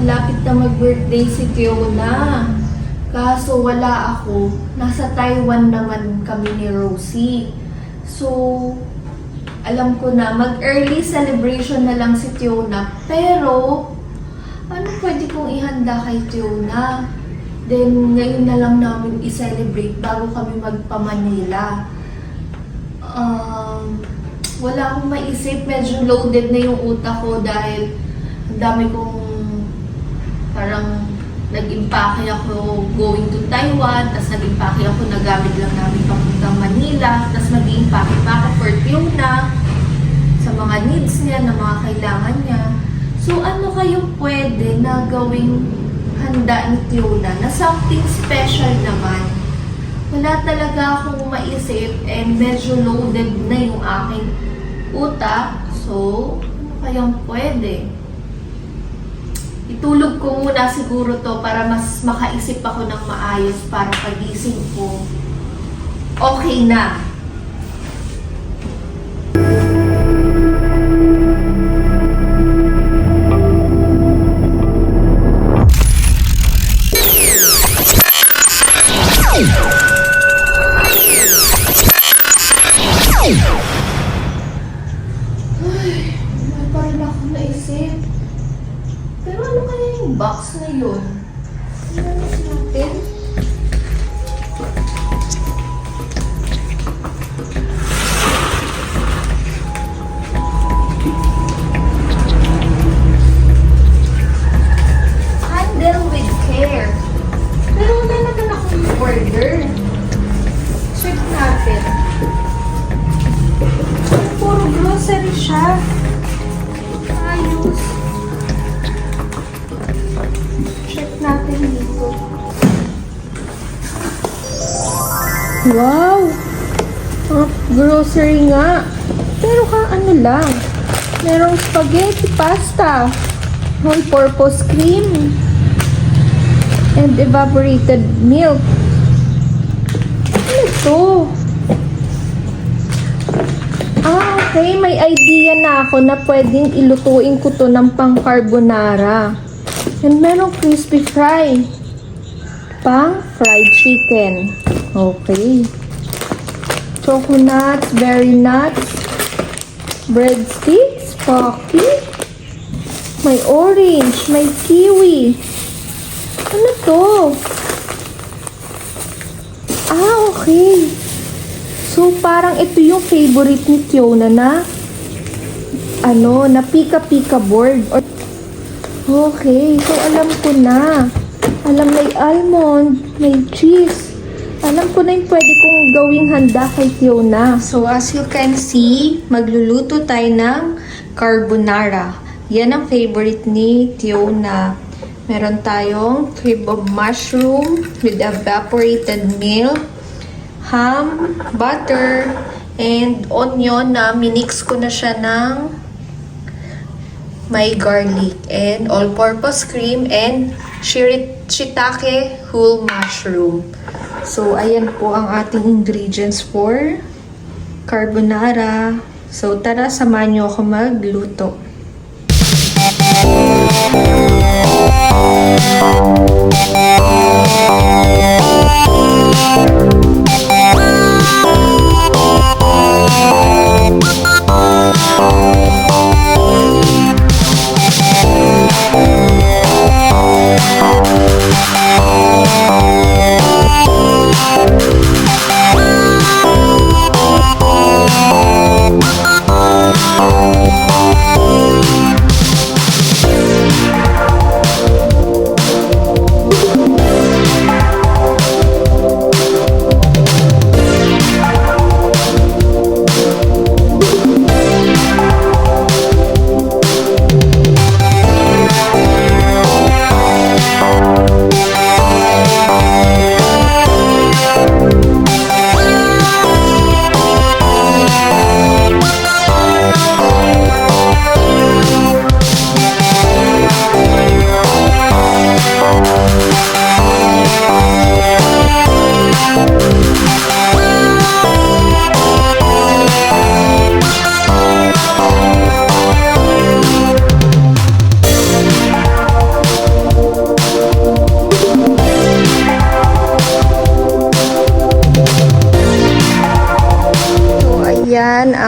Lapit na mag-birthday si Fiona. Kaso wala ako. Nasa Taiwan naman kami ni Rosie. So, alam ko na, mag-early celebration na lang si Fiona. Pero, ano pwede kong ihanda kay Fiona? Then, ngayon na lang namin i-celebrate bago kami magpa-Manila. Wala akong maisip. Medyo loaded na yung utak ko dahil ang dami kong parang nag-impake ako going to Taiwan, tapos nag-impake ako, nagamit lang namin papuntang Manila, tapos mag-impake pa ako for Fiona sa mga needs niya, na mga kailangan niya. So, ano kayong pwede na gawing handa ni Fiona na something special naman? Wala talaga akong maisip and medyo loaded na yung aking utak. So, ano kayang pwede? Itulog ko muna siguro to para mas makaisip ako ng maayos para pagising ko okay na. Ay, wala pa rin ako naisip. Pero ano kaya yung box na yun? Tingnan natin. Handle with care. Pero wala naman akong order. Check natin. Puro grocery siya. Ayos. Check natin dito. Wow! Grocery nga. Pero ano lang. Merong spaghetti, pasta, all-purpose cream, and evaporated milk. Ano to? Okay. May idea na ako na pwedeng ilutuin ko to ng pang-carbonara. And merong crispy fry. Pang fried chicken. Okay. Choco nuts, berry nuts, breadsticks, pocky. May orange, may kiwi. Ano to? Okay. So, parang ito yung favorite ni Fiona na na pika-pika board. Okay, so alam ko na. May almond, may cheese. Alam ko na yung pwede kong gawing handa kay Fiona. So, as you can see, magluluto tayo ng carbonara. Yan ang favorite ni Fiona. Meron tayong cube of mushroom with evaporated milk, ham, butter, and onion na minix ko na siya ng may garlic, and all-purpose cream, and shiitake whole mushroom. So, ayan po ang ating ingredients for carbonara. So, tara, samahan niyo ako magluto.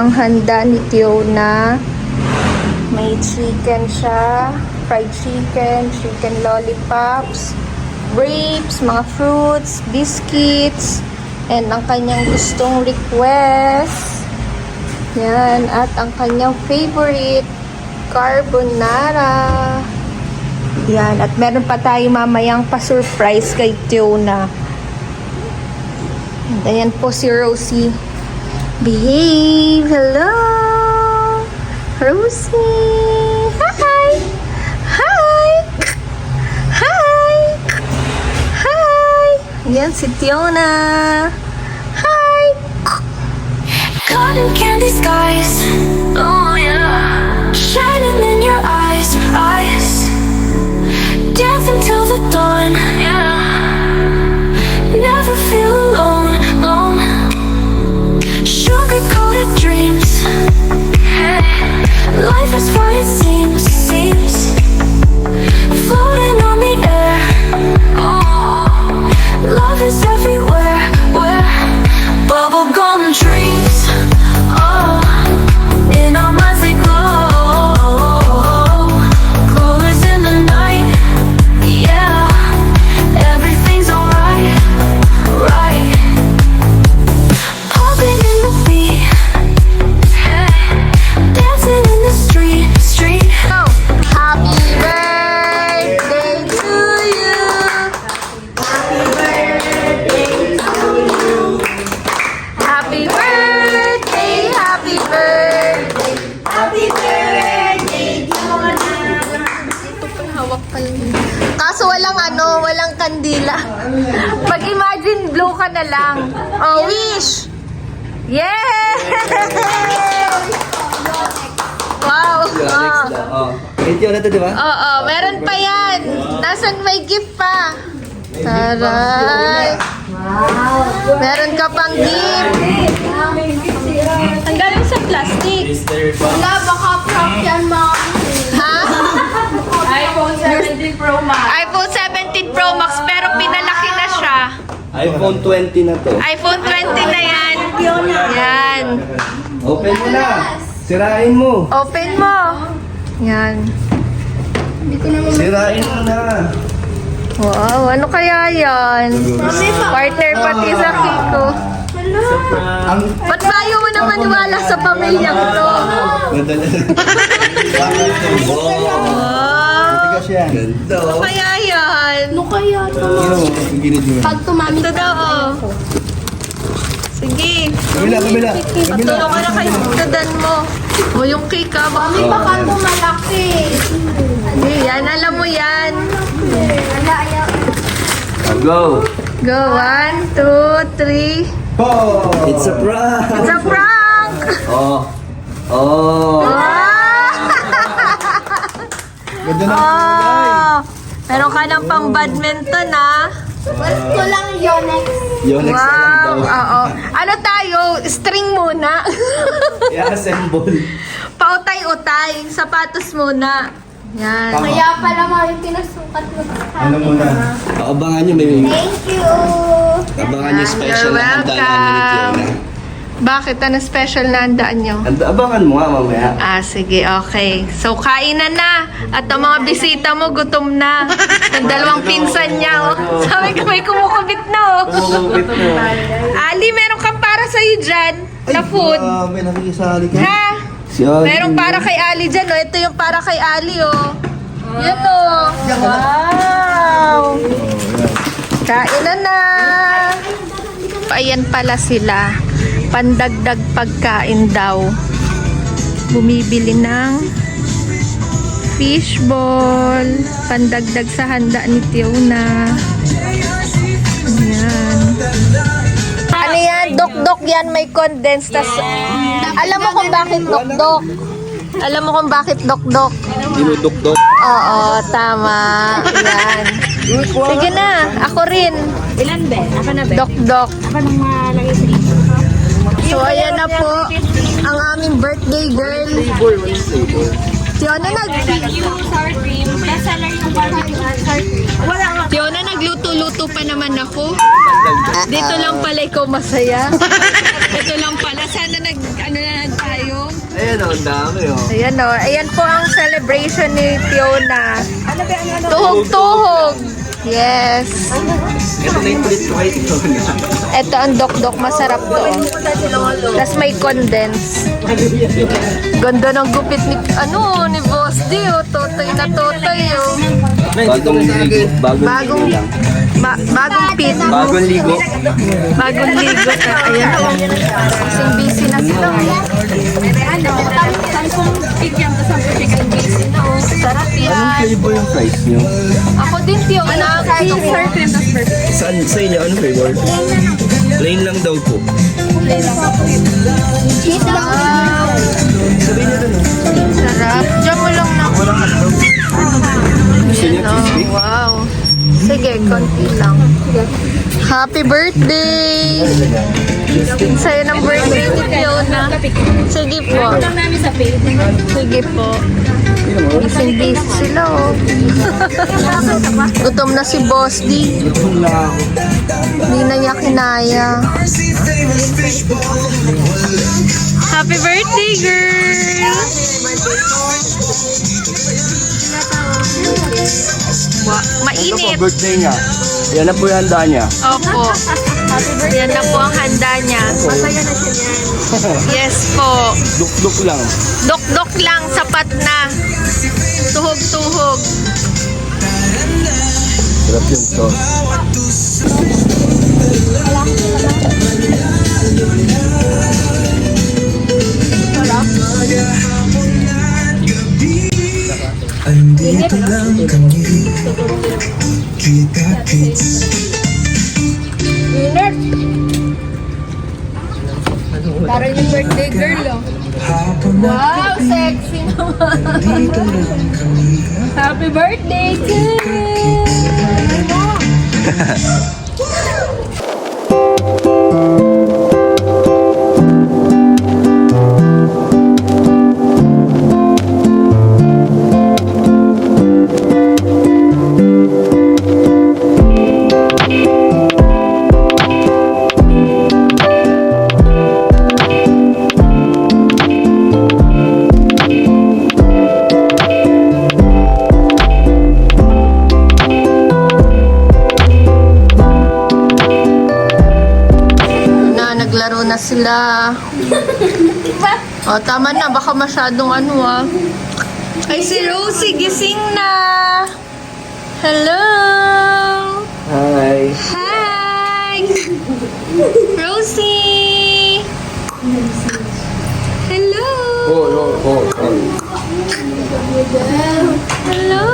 ang handa ni Tiona. May chicken siya, fried chicken, chicken lollipops, grapes, mga fruits, biscuits, and ang kanyang gustong request. Yan, at ang kanyang favorite, carbonara. Yan, at meron pa tayo mamayang pa-surprise kay Tiona. And ayan po si Rosie. Behave! Hello! Rosie! Hi! Hi! Hi! Hi! Yan si Tiona. Hi! Cotton candy skies, oh yeah, shining in your eyes, eyes, dancing till the dawn, yeah, never feel alone, alone, sugar-coated dreams, hey, life is what it seems, seems, floating on the air, oh, love is everywhere, where, bubblegum dreams, oh, in our minds they glow, colors in the night, yeah, everything's alright, right, popping in the beat, hey, dancing in the street, street. Oh, happy birthday to you. Happy birthday, happy birthday. Happy birthday, Tiona! Ito pang hawak pa lang. Kaso walang walang kandila. Mag-imagine blow ka na lang. Oh, wish! Yeah! Wow! Oh. Thank you na to, di ba? Oo, meron pa yan. Nasaan may gift pa? Taray! Meron ka pang gift. Ang galing sa plastic. Wala, baka prank yan, ma'am. Ha? iPhone 17 Pro Max. iPhone 17 Pro Max pero pinalaki na siya. iPhone 20 na to. iPhone 20 na yan. Yan. Open mo na. Sirain mo. Open mo. Yan. Sirain mo na. Wow, ano kaya yan? Partner pati sa Kiko. Ang Ba't ba ayaw mo na maniwala sa pamilyang to? ganda na. Wow. Tigas yan. Ganda. Ano kaya yan? Ano kaya ito, Ano ma'am? mo? Ang gilid mo. Pag tumami Ito daw, oh. Sige. Kabila, kabila. Kabila. Patulong ka na kay dadan mo. O yung cake, ah. Mami, baka ito malaki. Hindi, yan. Alam mo yan. Wala, ayaw. Go. Go. 1, 2, 3. Oh! It's a prank. It's a prank! Oh. Oh. Ganda na. Oh! Meron ka ng pang badminton, ah. Ito lang Yonex. Yonex na lang Wow! daw. Oo. Ano tayo? String muna. I-assemble. Pautay-utay. Sapatos muna. Yan. Tama. Kaya pala, mami, pinasukat mo sa Ano muna? Abangan nyo, may Thank you. abangan nyo special You're na handa namin ni Tiona. Bakit? Ano special na handaan nyo? Abangan mo nga mamaya. Ah, sige, okay. So, kainan na. At ang mga bisita mo, gutom na. Yung dalawang pinsan niya, oh. Sabi ko, may kumukubit na, oh. Ali, meron kang para sa'yo dyan na food. Grabe, nakikisali ka. Ha? Si Ali. Meron para kay Ali dyan, oh. Ito yung para kay Ali, oh. Yan, oh. Wow! Kainan na. Ayan pala sila. Pandagdag pagkain daw. Bumibili ng fishball. Pandagdag sa handa ni Tiona. Ayan. Ano yan? Dok-dok yan. May condensed. Alam mo kung bakit dok-dok? Alam mo kung bakit dok-dok? Dinudok-dok. Oo, tama. Yan. Sige na. Ako rin. Ilan, be? Ako na, be? Dok-dok. Ako nang malagay sa dito. So, ayan na po ang aming birthday girl. Tiona, Thank you, sour cream. Best seller yung sour cream. Wala nga. Tiona, nagluto-luto pa naman ako. Dito lang pala ikaw masaya. Ito lang pala. Sana ano na tayo. ang dami oh. Ayan o. Ayan po ang celebration ni Fiona. Tuhog-tuhog. Yes. Ito na yung kulit ko kayo ito. Ito ang dok-dok. Masarap to. Tapos may condense. Ganda ng gupit ni, ni Boss D. Oh. Totoy na totoy. Oh. Bagong ligo. Bagong ligo lang. Bagong pit. Bagong ligo. Bagong ligo na. Ayan o. Kasing busy na sila. Sarap yan. Anong flavor yung fries nyo? Ako din, Fiona. Gusto ko. Saan sa inyo? Ano flavor? Plain lang daw po. Sarap. Diyan mo lang na. Gusto niyo Oh, cheesecake? wow. Sige, konti lang. Happy birthday! Sa'yo ng birthday ni Fiona. Sige po. namin sa page. Sige po. Busy sila oh. Gutom na si Boss D. Gutom na ako. Hindi na niya kinaya. Happy birthday, girl! Ito po, Mainit. birthday niya. Yan na po yung handa niya. Opo. Yan na po ang handa niya. Masaya na siya yan. Yes po. Duk-duk lang. Dok-dok lang, sapat na. Tuhog-tuhog. Sarap yung sauce. Andito lang kami, kita-kits. Parang yung birthday girl, oh. Hapon na Wow, sexy naman. dito lang kami. Happy birthday to you. Naglaro na sila. O, tama na. Baka masyadong Ay, si Rosie, gising na. Hello. Hi. Hi. Rosie. Hello. Hello.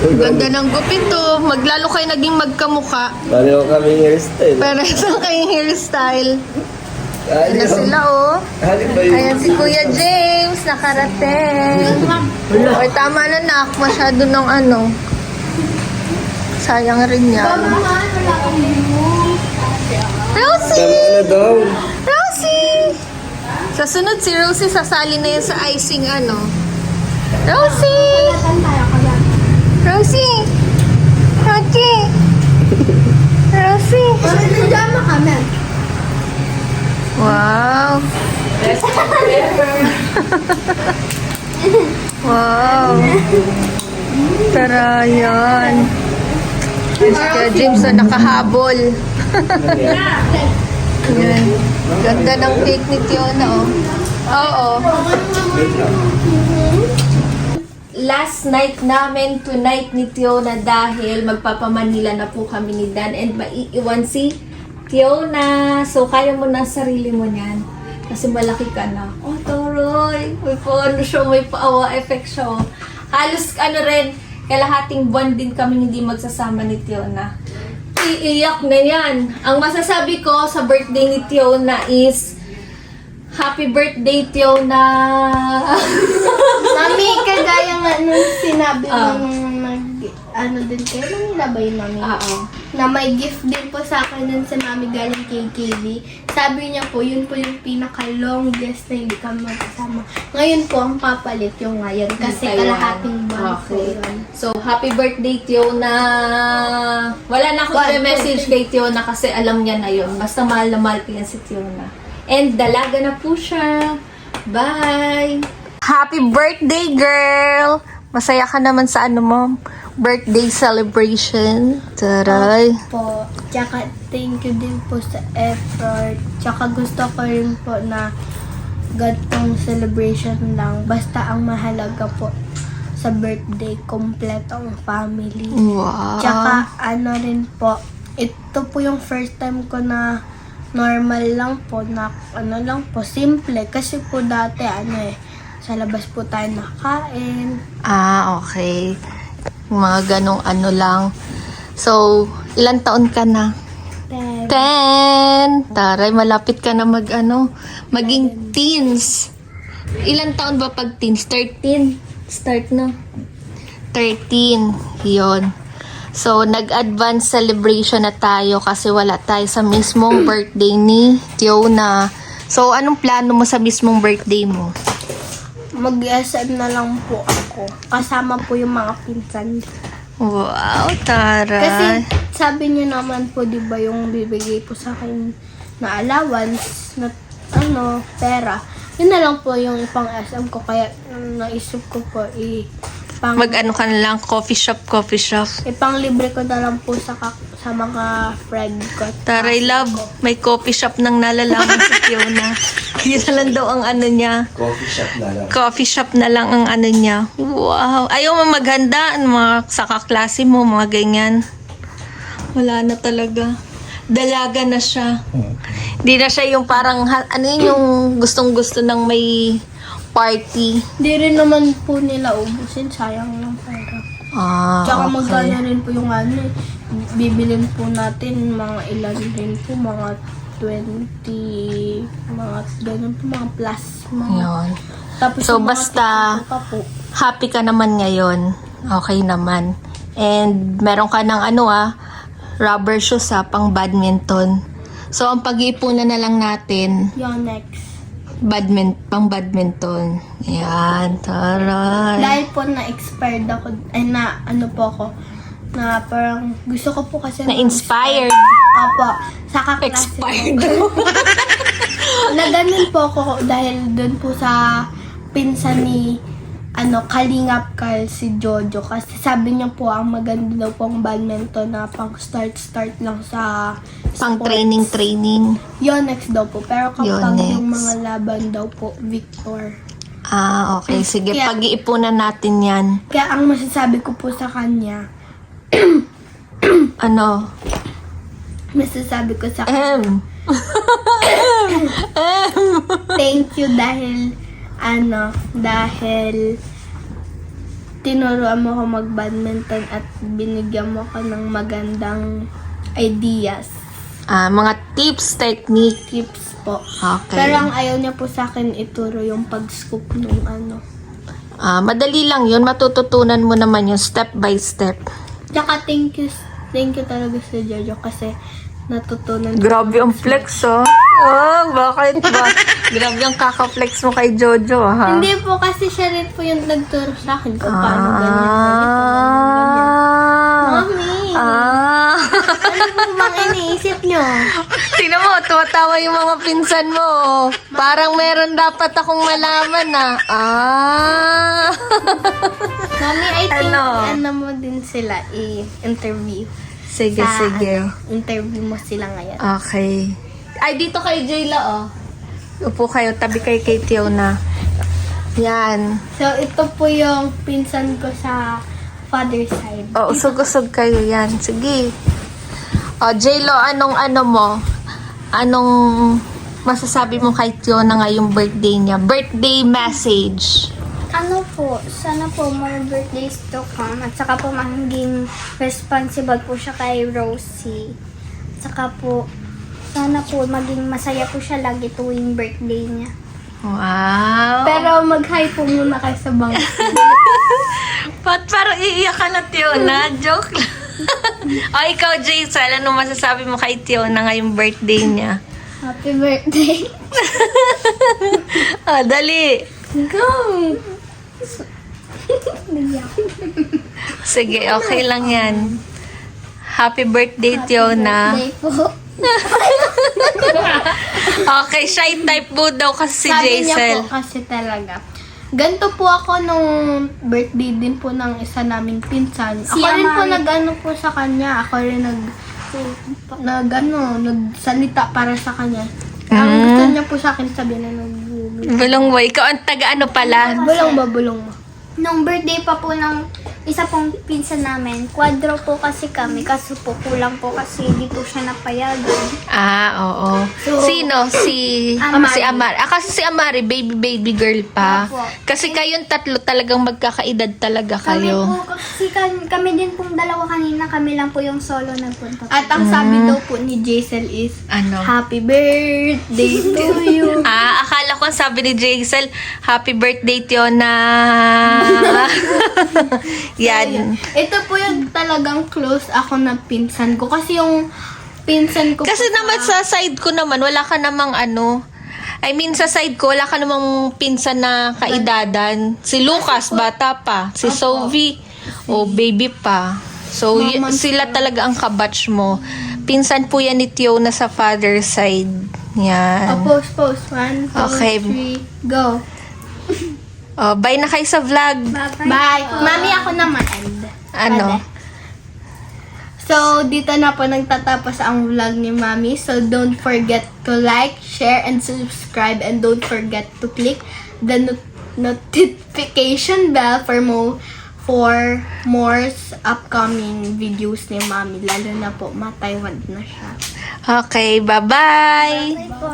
Ganda ng gupit to. Maglalo kayo naging magkamuka. Pareho kaming hairstyle. Para sa kayong hairstyle. Ayan na Halip sila, oh. ba yun? Ayan si Kuya James, nakarating. Oy, tama na nak. Masyado ng sayang rin yan. Rosie! Tama na daw. Rosie! Sa sunod si Rosie, sasali na yan sa icing Rosie! Rosie! Rosie! Rosie! Wow! Wow! Tara yan! Kaya James na nakahabol. Yan. Ganda ng cake ni Tiona, oh. Oo. Last night namin tonight ni Tiona dahil magpapamanila na po kami ni Dan and maiiwan si Tiona. So, kaya mo na sarili mo niyan. Kasi malaki ka na. Oh, Toroy. May siya, may paawa effect siya. Oh. Halos rin, kalahating buwan din kami hindi magsasama ni Tiona. Iiyak na yan. Ang masasabi ko sa birthday ni Tiona is Happy birthday, Tiona! Mami, kagaya nga nung sinabi mo nung din kayo, Manila ba yun, Mami? Oo. Na may gift din po sa akin nun sa Mami galing kay Kaylee. Sabi niya po, yun po yung pinaka-longest na hindi kami magkasama. Ngayon po, ang papalit yung ngayon kasi kalahating buwan po Okay. yun. So, happy birthday, Tiona! Wala na akong message kay Tiona kasi alam niya na yun. Basta mahal na mahal ko yan si Tiona. And dalaga na po siya. Bye! Happy birthday, girl! Masaya ka naman sa ano mo? Birthday celebration. Taray. Po. Tsaka thank you din po sa effort. Tsaka gusto ko rin po na gantong celebration lang. Basta ang mahalaga po sa birthday, kompleto ang family. Wow. Tsaka ano rin po, ito po yung first time ko na normal lang po, na ano lang po, simple. Kasi po dati sa labas po tayo nakain. Okay. Mga ganong ano lang. So, ilang taon ka na? 10. Taray, malapit ka na maging teens. Ilang taon ba pag teens? 13. Start na. 13. Yun. So, nag-advance celebration na tayo kasi wala tayo sa mismong birthday ni Tiona. So, anong plano mo sa mismong birthday mo? Mag-SM na lang po ako. Kasama po yung mga pinsan. Wow, taray. Kasi sabi niyo naman po, di ba, yung bibigay po sa akin na allowance, na pera. Yun na lang po yung ipang-SM ko. Kaya naisip ko po, Mag-ano ka na lang, coffee shop. ipang-libre ko na lang po sa mga friend ko. Taray, love, may coffee shop nang nalalaman si Tiona. Yun na lang daw ang ano niya. Coffee shop na lang. Coffee shop na lang ang ano niya. Wow. Ayaw mo maghanda, mga sa kaklase mo, mga ganyan. Wala na talaga. Dalaga na siya. Hindi na siya yung parang, yung gustong-gusto ng may party. Hindi rin naman po nila ubusin. Sayang lang pera. Tsaka magkano rin po yung bibilin po natin, mga ilan rin po, mga 20, mga ganun po, mga plus. Yun. Tapos So, yung mga basta, tito pa po. happy ka naman ngayon. Okay naman. And meron ka ng rubber shoes pang badminton. So, ang pag-iipunan na lang natin, Yung next. pang badminton. Ayan, taray. Dahil po na-expired ako, na parang gusto ko po kasi Na-inspired. Opo, sa kaklase Expired. ko. Na ganun po ako dahil doon po sa pinsan ni Kalingap Carl, si Jojo. Kasi sabi niya po, ang maganda daw pong badminton na pang start lang sa Pang sports. training. Yonex daw po. Pero kapag Yonex. yung mga laban daw po, Victor. Okay. Sige, Kaya- pag-iipunan natin yan. Kaya ang masasabi ko po sa kanya, masasabi ko sa kanya, thank you dahil tinuruan mo ako mag-badminton at binigyan mo ko ng magandang ideas, Mga tips, technique. tips po. Okay. Pero ang ayaw niya po sa akin ituro yung pag-scoop nung Madali lang yun. Matututunan mo naman yun step by step. Tsaka thank you talaga sa Jojo kasi natutunan ko. Grabe ang flex, bakit ba? Grabe ang kaka-flex mo kay Jojo, ha? Hindi po kasi siya rin po yung nagturo sa akin kung paano ganyan. Mami! Ano po bang iniisip nyo? Tingnan mo, tumatawa yung mga pinsan mo. Parang meron dapat akong malaman, Mami, I think Ano? mo din sila i-interview. Sige, sige. Interview mo sila ngayon. Okay. Ay, dito kay Jayla, Upo kayo, tabi kay Tiona. Yan. So, ito po yung pinsan ko sa father side. Usog-usog kayo yan. Sige. Jaylo, anong masasabi mo kay Tiona ngayong birthday niya? Birthday message. Sana po more birthdays to come at saka po maging responsible po siya kay Rosie. Saka po, sana po maging masaya po siya lagi tuwing birthday niya. Wow. Pero mag-hi po muna kayo sa bangko. Ba't parang iiyak ka na, Tiona? Joke lang. Ikaw, Jaysal, ano masasabi mo kay Tiona ngayong birthday niya? Happy birthday. Dali. Go! Sige, okay lang yan. Happy birthday, Tiona. Birthday po. Okay, shy type mo daw kasi si Sabi niya Jaisel. po kasi talaga. Ganto po ako nung birthday din po ng isa naming pinsan. Ako rin po Amari. nag-ano po sa kanya. Ako rin nagsalita para sa kanya. Ang gusto niya po sa akin sabihin na Bulong mo, ikaw ang taga ano pala? bulong ba, bulong mo. Nung birthday pa po ng isa pong pinsan namin, quadro po kasi kami, kaso po kulang po kasi di po siya napayagan. Oo. Sino? Si Amari. Amari. Kasi si Amari, baby girl pa. Opo. Kasi kayong tatlo talagang magkakaedad talaga Kami kayo. po, kasi kami din pong dalawa kanina, kami lang po yung solo nagpunta. At ang sabi daw po ni Jaisel is, Ano? Happy birthday to you. Akala ko ang sabi ni Jaisel, happy birthday, Tiona. Yan. Ito po yung talagang close ako na pinsan ko. Kasi yung pinsan ko Kasi po naman sa side ko naman, wala ka namang ano. I mean, sa side ko, wala ka namang pinsan na kaidadan. Si Lucas, bata pa. Si Sophie, baby pa. So, sila talaga ang kabatch mo. Pinsan po yan ni Tiona sa father side. Yan. Post. 1, 2, Okay. 3, go. Bye na kayo sa vlog. Bye. Mami, ako naman. Ano? So, dito na po nagtatapos ang vlog ni Mami. So, don't forget to like, share, and subscribe. And don't forget to click the notification bell for more upcoming videos ni Mami. Lalo na po, mataiwad na siya. Okay, bye-bye. Bye po.